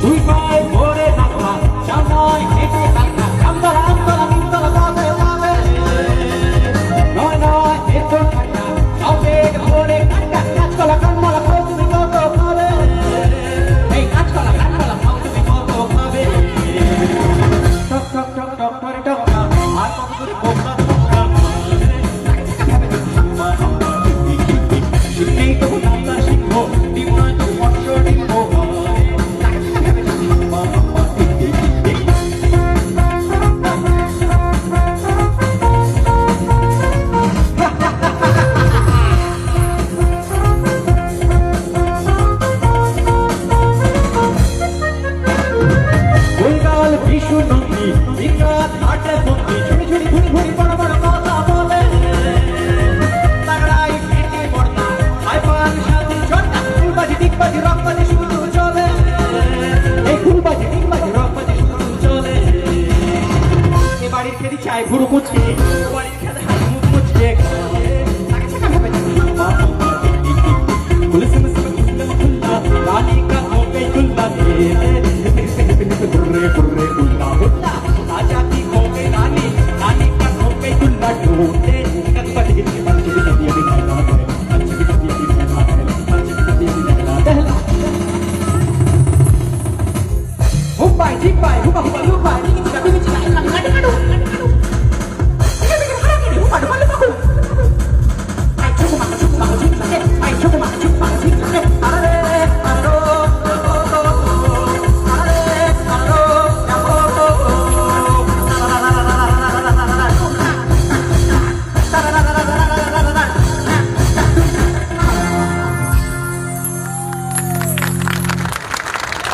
দুই পায়ে ভরে রাখা সামনায় হেঁটে থাকা আমতলা আমতলা নিমতলা পাবে পাবে নয় নয় ভেতর থাকা সবে ভরে কাটা কাঁচকলা কানমলা খাও তুমি কত খাবে এই কাঁচকলা কানমলা খাও তুমি কত খাবে টক টক টক টক করে টক আর কত করে কোকড়া কোকড়া শিখেই তো নামটা শিখবো ডিমান্ড তো মৎস্য ডিম্বো বিশু নন্দী বিখ্যাত